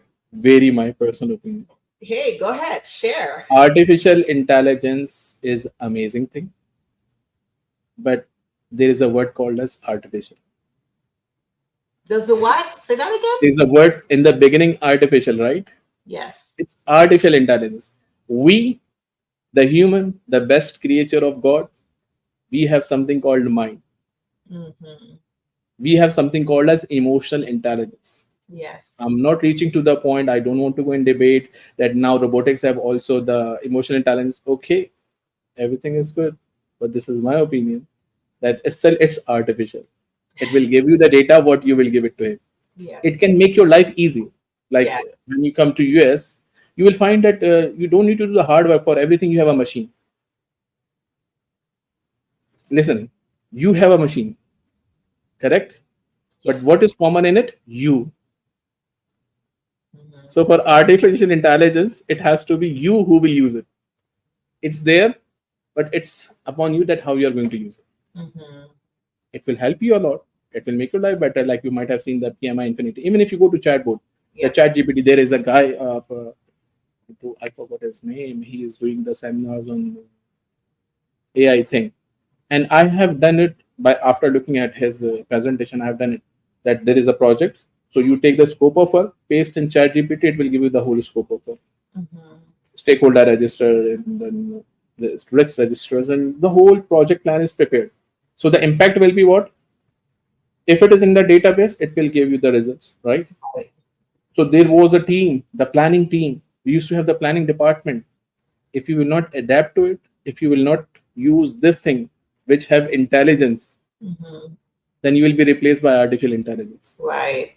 personal opinion. Hey, go ahead, share. Artificial intelligence is amazing thing, but there is a word called as artificial. Does the what? Say that again? There's a word in the beginning, artificial, right? Yes. It's artificial intelligence. We, the human, the best creature of God, we have something called mind. Mm-hmm. We have something called as emotional intelligence. I'm Yes. not reaching to the point. I don't want to go in debate that now robotics have also the emotional intelligence. Okay, everything is good, but this is my opinion that still it's artificial. It will give you the data what you will give it to him. Yeah. It can make your life easy. Like Yes. when you come to US, you will find that you don't need to do the hard work for everything. You have a machine. Listen, you have a machine, correct? But Yes. what is common in it? You. Mm-hmm. So for artificial intelligence, it has to be you who will use it. It's there, but it's upon you that how you are going to use it. Mm-hmm. It will help you a lot. It will make your life better. Like you might have seen the PMI Infinity. Even if you go to chatbot, the Yeah. chat GPT, there is a guy of I forgot his name. He is doing the seminars on AI thing, and I have done it by after looking at his presentation. I have done it that there is a project. So you take the scope of work, paste in chat GPT, it will give you the whole scope of work. Mm-hmm. Stakeholder register and then the risk registers, and the whole project plan is prepared. So the impact will be what? If it is in the database, it will give you the results, right? Right. So there was a team, the planning team. We used to have the planning department. If you will not adapt to it, if you will not use this thing, which have intelligence, Mm-hmm. then you will be replaced by artificial intelligence. Right.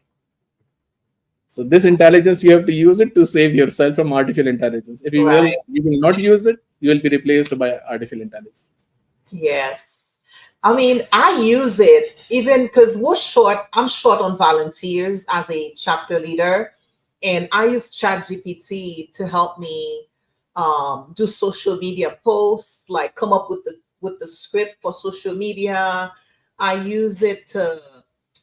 So this intelligence you have to use it to save yourself from artificial intelligence. If Right. you will not use it, you will be replaced by artificial intelligence. Yes. I mean, I use it even because I'm short on volunteers as a chapter leader. And I use ChatGPT to help me do social media posts, like come up with the script for social media. I use it to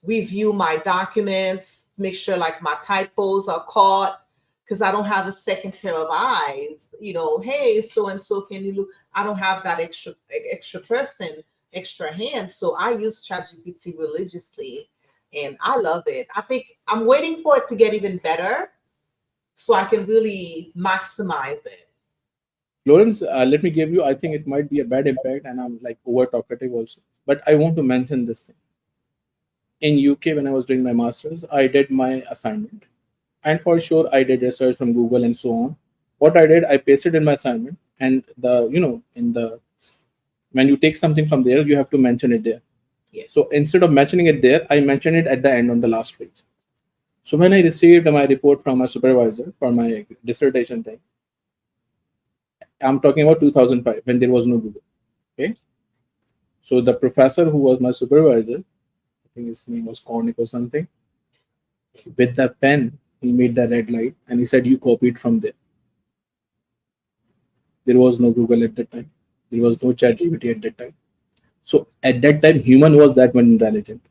review my documents, make sure like my typos are caught because I don't have a second pair of eyes. Hey, so and so, can you look? I don't have that extra person, extra hand. So I use ChatGPT religiously, and I love it. I think I'm waiting for it to get even better so I can really maximize it. Florence, let me give you. I think it might be a bad impact, and I'm like over talkative also. But I want to mention this thing. In UK, when I was doing my masters, I did my assignment, and for sure, I did research from Google and so on. What I did, I pasted in my assignment, and in the when you take something from there, you have to mention it there. So Yes. instead of mentioning it there, I mentioned it at the end on the last page. So when I received my report from my supervisor for my dissertation thing, I'm talking about 2005 when there was no Google. Okay, so the professor who was my supervisor, I think his name was Cornick or something, with the pen he made the red light and he said, "You copied from there." There was no Google at that time. There was no ChatGPT at that time. So at that time, human was that one intelligent,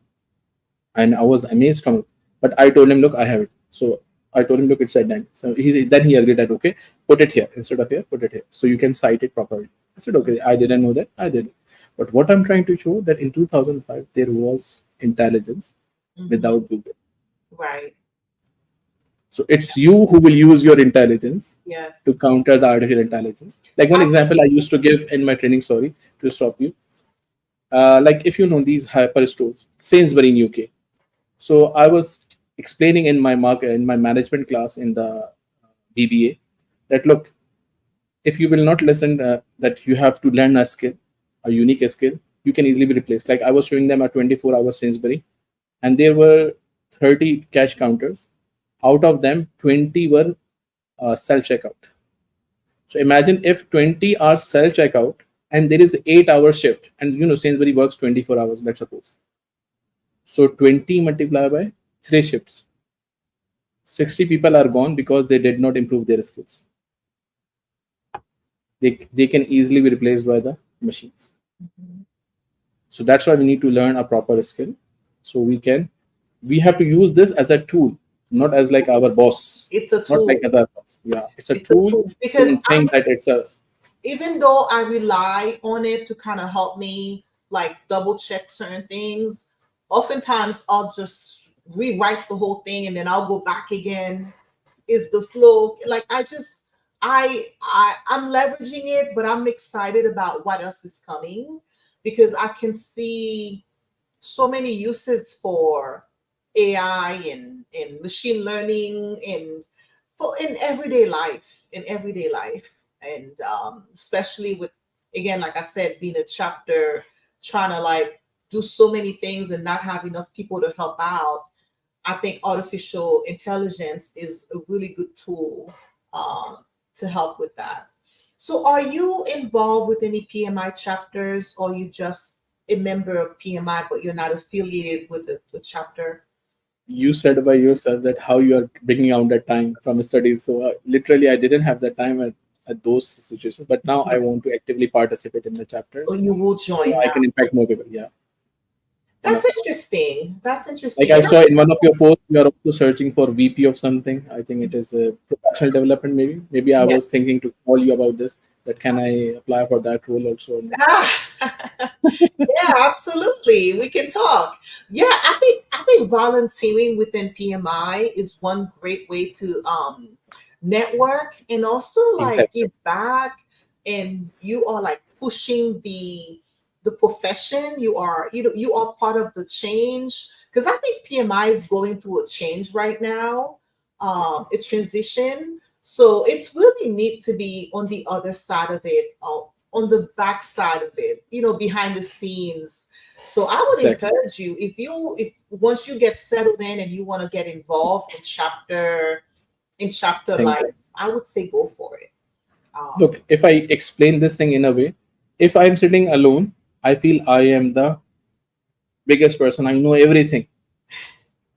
and I was amazed from it. But I told him, "Look, I have it." So I told him, "Look, it's at that." So then he agreed that okay, put it here instead of here, put it here, so you can cite it properly. I said, "Okay, I didn't know that. I did." But what I'm trying to show that in 2005 there was intelligence Hmm. without Google. Right. So it's you who will use your intelligence to Yes. counter the artificial intelligence. Like one I, example I used to give in my training, sorry to stop you. Like if you know these hyper stores, Sainsbury in UK. So I was explaining in my market in my management class in the BBA that look, if you will not listen that you have to learn a skill, a unique skill, you can easily be replaced. Like I was showing them a 24-hour Sainsbury, and there were 30 cash counters. Out of them, 20 were self checkout. So imagine if 20 are self checkout and there is 8-hour shift, and Sainsbury works 24 hours, let's suppose. So 20 multiplied by 3 shifts. 60 people are gone because they did not improve their skills. They can easily be replaced by the machines. Mhm. So that's why we need to learn a proper skill. So we have to use this as a tool, not It's a as like tool. our boss, It's a not like tool. as our boss. Yeah, it's a It's a tool. tool because Don't think that it's a even though I rely on it to kind of help me like double check certain things, oftentimes I'll just rewrite the whole thing and then I'll go back again. Is the flow like I'm leveraging it, but I'm excited about what else is coming because I can see so many uses for AI and machine learning and for in everyday life, and especially with again, like I said, being a chapter, trying to like do so many things and not have enough people to help out. I think artificial intelligence is a really good tool um, to help with that. So, are you involved with any PMI chapters, or you just a member of PMI, but you're not affiliated with the chapter? you said by yourself that how you are bringing out that time from studies. So literally, I didn't have the time at those situations, but now I Yeah. want to actively participate in the Or chapters you will so join I now? can impact more people. Yeah, That's 100%. interesting. That's Like interesting. I And saw in one of your posts, you are also searching for VP of something. I think it is a professional development. Maybe I yeah. was thinking to call you about this. That can I apply for that role also or not? Ah, yeah, absolutely. We can talk. Yeah, I think volunteering within PMI is one great way to network and also like Exactly. give back, and you are like pushing the profession. You are part of the change because I think PMI is going through a change right now, a transition. So it's really neat to be on the other side of it, on the back side of it, behind the scenes. So I would Exactly. encourage you, if once you get settled in and you want to get involved in chapter Thank life, you. I would say go for it. Um, Look, if I explain this thing in a way, if I'm sitting alone, I feel I am the biggest person. I know everything.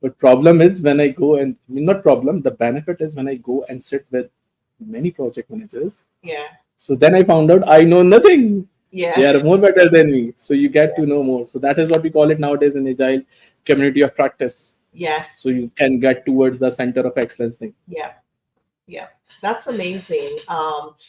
But problem is when I go and I mean, not problem. The benefit is when I go and sit with many project managers. yeah, So then I found out I know nothing. They yeah, are more better than me. So you get to know more. So that is what we call it nowadays in agile community of practice. So you yes, can get towards the center of excellence thing. yeah. Yeah, that's amazing.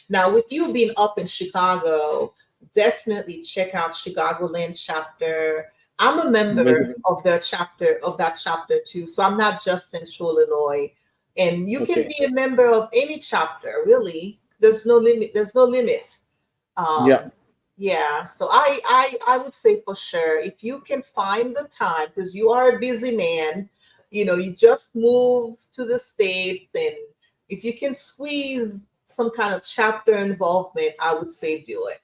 Now, with you being up in Chicago, definitely check out Chicagoland chapter. I'm a member Visible. of that chapter too. So I'm not just Central Illinois. And you can Okay. be a member of any chapter, really. There's no limit. There's no limit. Yeah. Yeah. So I would say for sure, if you can find the time, because you are a busy man, you just moved to the States, and if you can squeeze some kind of chapter involvement, I would say do it.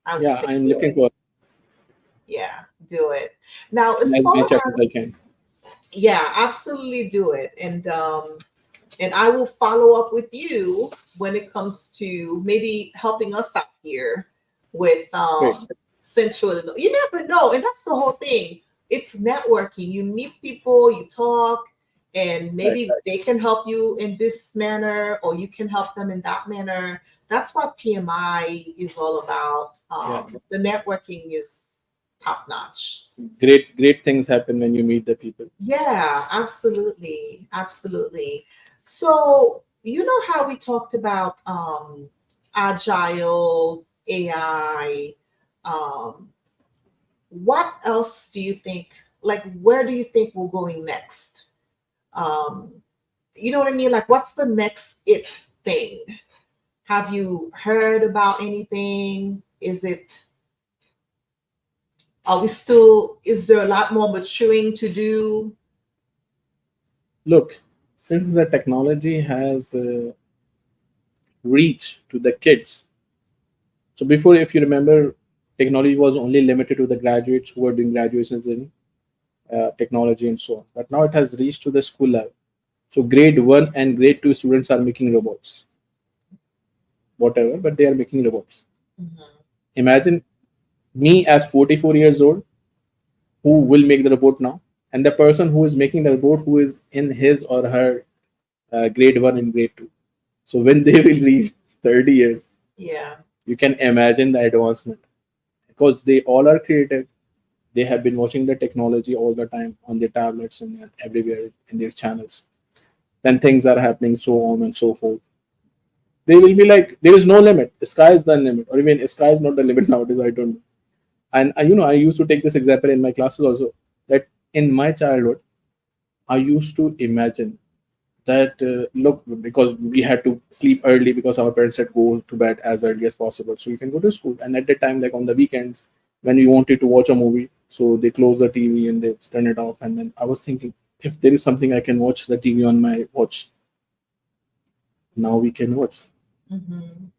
I would Yeah. say I'm do looking it. for Yeah, do it. Now, as as far many chapters as I can. yeah, absolutely do it. And I will follow up with you when it comes to maybe helping us out here with Great. Central Illinois. You never know, and that's the whole thing. It's networking. You meet people, you talk, and Right. maybe Right. they can help you in this manner, or you can help them in that manner. That's what PMI is all about. Yeah. The networking is top notch. Great things happen when you meet the people. Yeah, absolutely. Absolutely. So, you know how we talked about agile, AI, um, what else do you think, like where do you think we're going next? Um, you know what I mean? Like what's the next it thing? Have you heard about anything? Is there a lot more maturing to do? Look, since the technology has reach to the kids. So before, if you remember, technology was only limited to the graduates who were doing graduations in technology and so on. But now it has reached to the school level. So grade one and grade two students are making robots, whatever, but they are making robots. Mhm. Imagine me as 44 years old who will make the robot now, and the person who is making the robot who is in his or her grade one and grade two. So when they will reach 30 years, Yeah. you can imagine the advancement because they all are creative. They have been watching the technology all the time on their tablets and everywhere in their channels. Then things are happening, so on and so forth. They will be like, there is no limit. Sky is the limit, or even sky is not the limit nowadays. I don't know. And I used to take this example in my classes also. That in my childhood, I used to imagine that look, because we had to sleep early because our parents said go to bed as early as possible so you can go to school. And at that time, like on the weekends, when we wanted to watch a movie, so they close the TV and they turn it off. And then I was thinking, if there is something I can watch the TV on my watch, now we can watch. Mhm.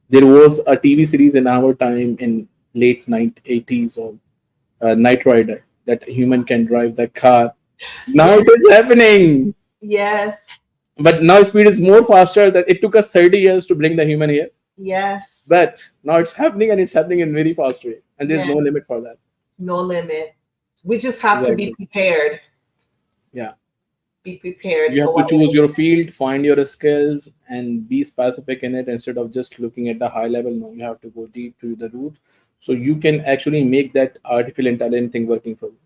There was a TV series in our time in late 80s or Night Rider that human can drive the car. Now Yeah. it is happening. Yes. But now speed is more faster that it took us 30 years to bring the human here. Yes. But now it's happening and it's happening in very fast way. And there's Yeah. no limit for that. No limit. We just have to be Exactly. prepared. Yeah. Be prepared You for have to what it choose is. your field, find your skills, and be specific in it instead of just looking at the high level. No, you have to go deep to the root. So you can actually make that artificial intelligence thing working for you.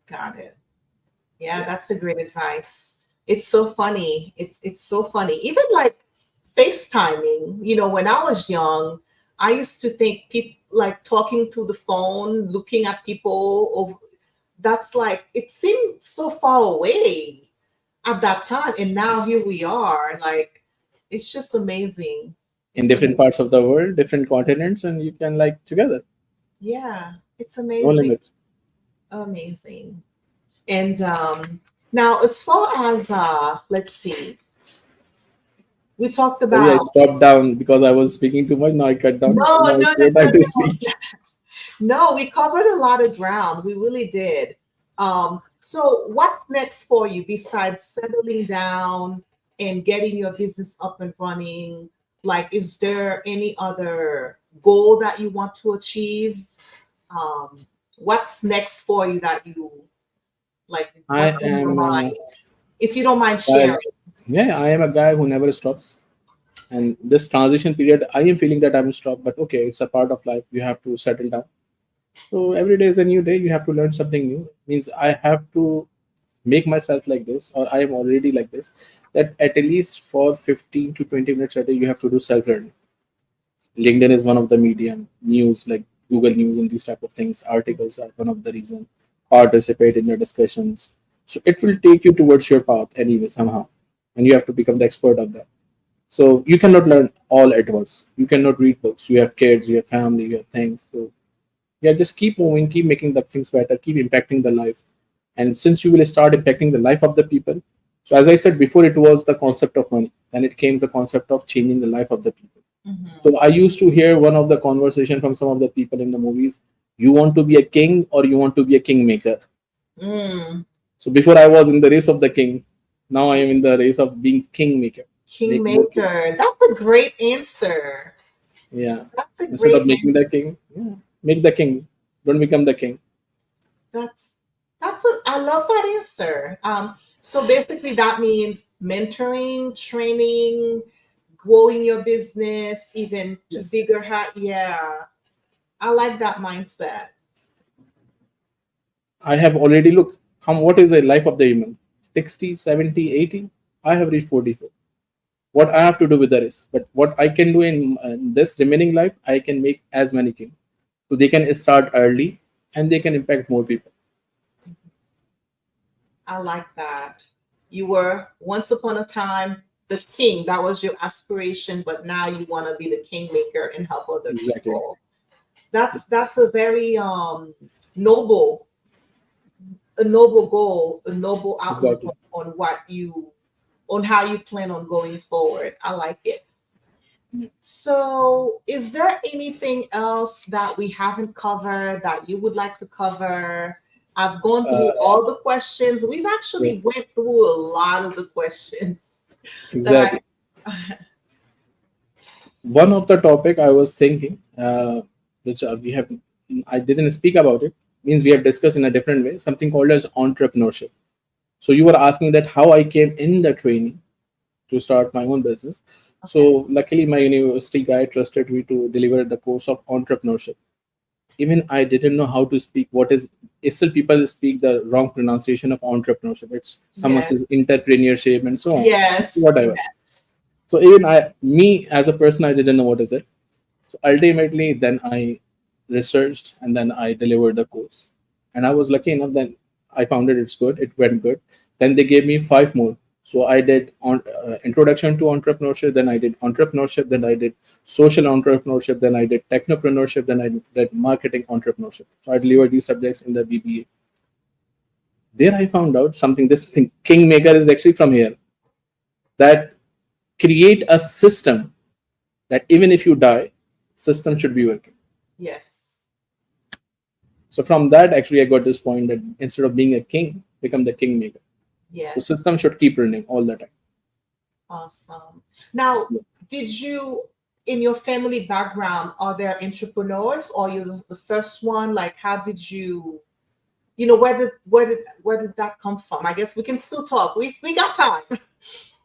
Got it. Yeah, Yeah. that's a great advice. It's so funny. It's so funny. Even like FaceTiming, when I was young, I used to think people like talking to the phone, looking at people over, that's like it seemed so far away at that time. And now here we are. Like it's just amazing. In It's different amazing. parts of the world, different continents, and you can like together. Yeah, it's No amazing. limits. Amazing. And now as far as let's see, we talked Sorry, I about stopped down because I was speaking too much. Now I cut down. So no, now no, it's no, your no, time to speak. no, we covered a lot of ground. We really did. So what's next for you besides settling down and getting your business up and running? Like, is there any other goal that you want to achieve? What's next for you that you like? I What's on your am, mind? If you don't mind guys, sharing. yeah, I am a guy who never stops. And this transition period, I am feeling that I'm stopped, but okay, it's a part of life. You have to settle down. So every day is a new day. You have to learn something new. Means I have to make myself like this, or I am already like this. That at least for 15 to 20 minutes a day, you have to do self learning. LinkedIn is one of the medium. News like Google News and these type of things. Articles are one of the reason. Participate in your discussions. So it will take you towards your path anyway somehow, and you have to become the expert of that. So you cannot learn all at once. You cannot read books. You have kids, you have family, you have things. So yeah, just keep moving, keep making the things better, keep impacting the life. And since you will start impacting the life of the people, so as I said before, it was the concept of money. Then it came the concept of changing the life of the people. Mhm. So I used to hear one of the conversation from some of the people in the movies. You want to be a king or you want to be a kingmaker? Mm, So before I was in the race of the king, now I am in the race of being kingmaker. Make more kings. Kingmaker. That's a great answer. Yeah. That's a Instead of great making the king, yeah, make the king. Don't become the king. That's I love that answer. So basically that means mentoring, training, growing your business, even to Yes. bigger hat. Yeah, I like that mindset. I have already looked. What is the life of the human? 60, 70, 80. I have reached 44. What I have to do with the rest. But what I can do in this remaining life, I can make as many kings. So they can start early and they can impact more people. I like that. You were once upon a time the king. That was your aspiration, but now you want to be the kingmaker and help other Exactly. people. That's a very noble a noble goal, a noble outlook Exactly. on what you on how you plan on going forward. I like it. So, is there anything else that we haven't covered that you would like to cover? I've gone Uh, through all the questions. We've actually yes, went through a lot of the questions that exactly. One of the topic I was thinking, which we have, I didn't speak about it, means we have discussed in a different way, something called as entrepreneurship. So you were asking that how I came in the training to start my own business. okay. So luckily, my university guy trusted me to deliver the course of entrepreneurship. Even I didn't know how to speak. What is still people speak the wrong pronunciation of entrepreneurship. It's someone Yes. says entrepreneurship and so on, Yes. whatever. Yes. So even me as a person, I didn't know what is it. So ultimately, then I researched and then I delivered the course. And I was lucky enough that I found it, it's good, it went good. Then they gave me five more. So I did on introduction to entrepreneurship, then I did entrepreneurship, then I did social entrepreneurship, then I did technopreneurship, then I did marketing entrepreneurship. So I delivered these subjects in the BBA. There I found out something. This thing, Kingmaker, is actually from here. That create a system that even if you die, system should be working. Yes. So from that, actually, I got this point that instead of being a king, become the kingmaker. So Yes. system should keep running all the time. Awesome. Now, did you, in your family background, are there entrepreneurs or you the first one? Like, how did you, where did that come from? I guess we can still talk. We got time.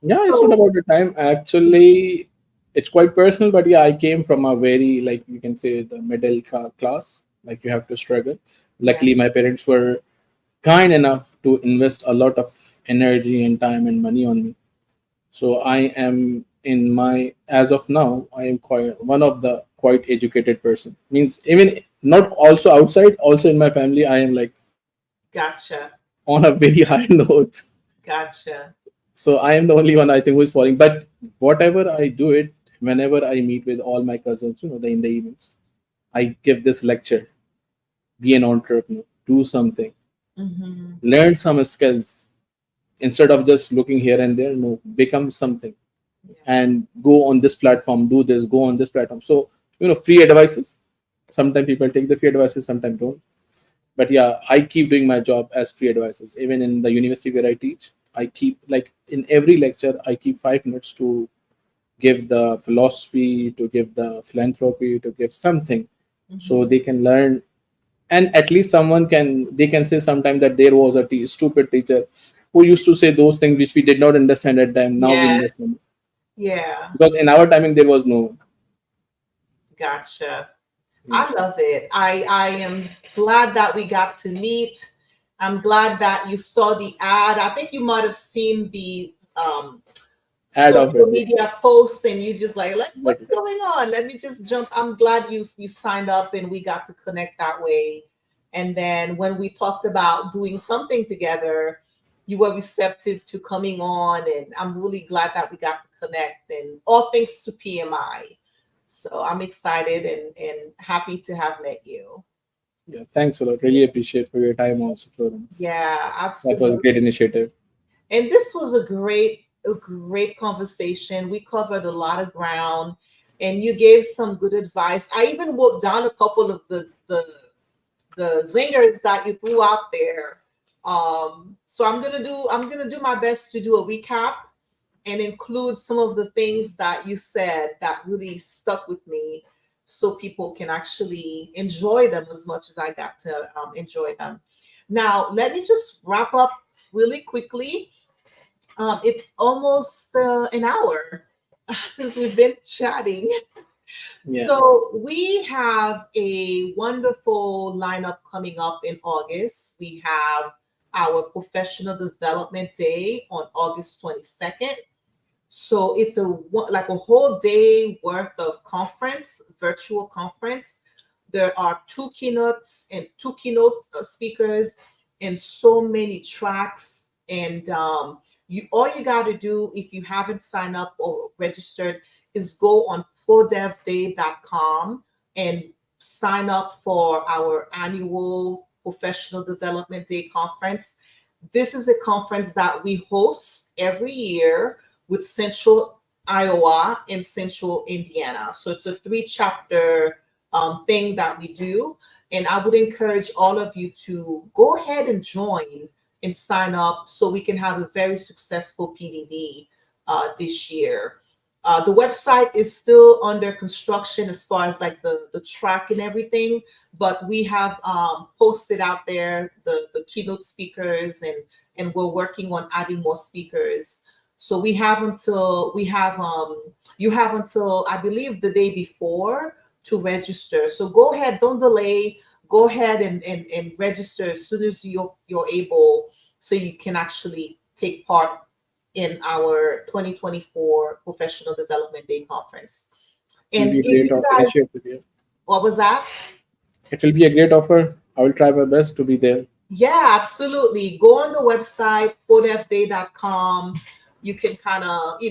Yeah, it's not So, about the time. Actually, it's quite personal, but yeah, I came from a very, like, you can say, the middle class. Like, you have to struggle. yeah, Luckily, my parents were kind enough to invest a lot of energy and time and money on me. So I am in my, as of now, I am quite one of the quite educated person. Means even not also outside, also in my family, I am like gotcha, on a very high note. gotcha. So I am the only one I think who is falling. But whatever I do it, whenever I meet with all my cousins, in the evenings, I give this lecture: be an entrepreneur, do something, Mm-hmm. learn some skills instead of just looking here and there. No, become something Yes, and go on this platform, do this, go on this platform. So free advices. Sometimes people take the free advices, sometimes don't. But yeah, I keep doing my job as free advices. Even in the university where I teach, I keep, like, in every lecture I keep 5 minutes to give the philosophy, to give the philanthropy, to give something, mm-hmm. so they can learn. And at least someone can, they can say sometime that there was a stupid teacher who used to say those things which we did not understand at time, now we understand. Yes, yeah, Because in our timing there was no. gotcha. Yeah. I love it. I am glad that we got to meet. I'm glad that you saw the ad. I think you might have seen the Add of it, social yeah. media posts and you just like, what's Exactly. going on? Let me just jump. I'm glad you signed up and we got to connect that way. And then when we talked about doing something together, you were receptive to coming on, and I'm really glad that we got to connect. And all thanks to PMI. So I'm excited and happy to have met you. Yeah, thanks a lot. Yeah, Really appreciate for your time also, Florence. yeah, That was a absolutely. great initiative. And this was a great conversation. We covered a lot of ground, and you gave some good advice. I even wrote down a couple of the zingers that you threw out there. So I'm gonna do my best to do a recap and include some of the things that you said that really stuck with me, so people can actually enjoy them as much as I got to enjoy them. Now, let me just wrap up really quickly. It's almost an hour since we've been chatting. Yeah. So we have a wonderful lineup coming up in August. We have our Professional Development Day on August 22nd. So it's like a whole day worth of conference, virtual conference. There are two keynote speakers and so many tracks. And you all you got to do if you haven't signed up or registered is go on prodevday.com and sign up for our annual Professional Development Day conference. This is a conference that we host every year with Central. Iowa, and Central Indiana. So it's a 3 chapter thing that we do. And I would encourage all of you to go ahead and join and sign up so we can have a very successful PDD this year. The website is still under construction as far as like the track and everything, but we have posted out there the keynote speakers, and we're working on adding more speakers. So you have until I believe the day before to register. So go ahead, don't delay. Go ahead and register as soon as you're able, so you can actually take part in our 2024 Professional Development Day Conference. It will And be a if great you guys, initiative. Yeah. what was that? It will be a great offer. I will try my best to be there. Yeah, absolutely. Go on the website, podefday.com. You can kind of,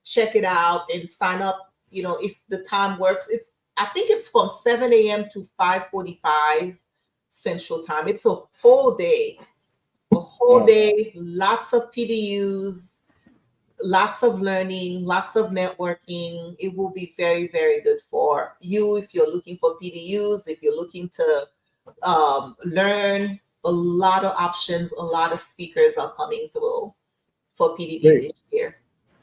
check it out and sign up, if the time works. I think it's from 7 a.m. to 5:45 Central Time. It's a whole Wow. day, lots of PDUs, lots of learning, lots of networking. It will be very, very good for you if you're looking for PDUs, if you're looking to learn. A lot of options, a lot of speakers are coming through for PDD Great. this year.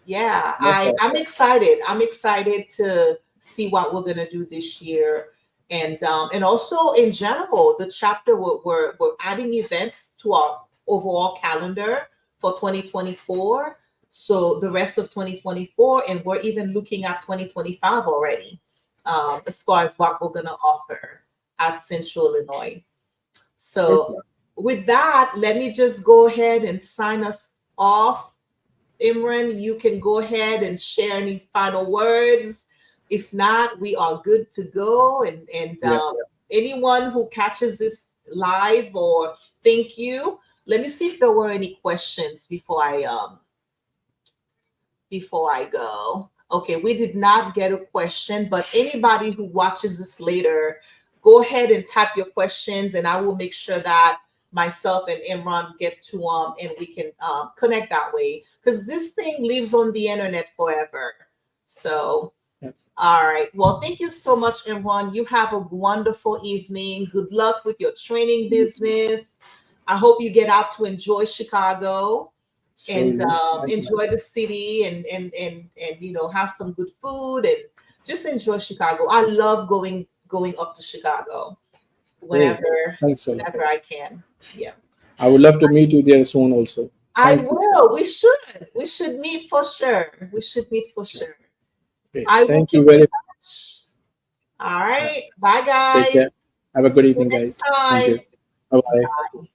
Yeah, That's I'm awesome. excited. I'm excited to see what we're gonna do this year, and also in general, the chapter we're adding events to our overall calendar for 2024. So the rest of 2024, and we're even looking at 2025 already, as far as what we're gonna offer at Central Illinois. So Excellent. with that, let me just go ahead and sign us off. Imran, you can go ahead and share any final words. If not, we are good to go. And Yeah. anyone who catches this live, or thank you. Let me see if there were any questions before I go. Okay, we did not get a question, but anybody who watches this later, go ahead and type your questions, and I will make sure that myself and Imran get to them, and we can connect that way, because this thing lives on the internet forever. So, Yeah. all right. Well, thank you so much, Imran. You have a wonderful evening. Good luck with your training You too. business. I hope you get out to enjoy Chicago, and Surely. Thank you. enjoy the city, and have some good food, and just enjoy Chicago. I love going up to Chicago Great. whenever Thanks so much. whenever I can. Yeah, I would love to meet you there soon also. I Thanks. will. We should meet for sure. We should meet for sure. Great. I will Thank you keep in very touch. All much. right. Bye, Take guys. care. Have a See good you evening, next guys. Thank time. you. Bye bye. Bye.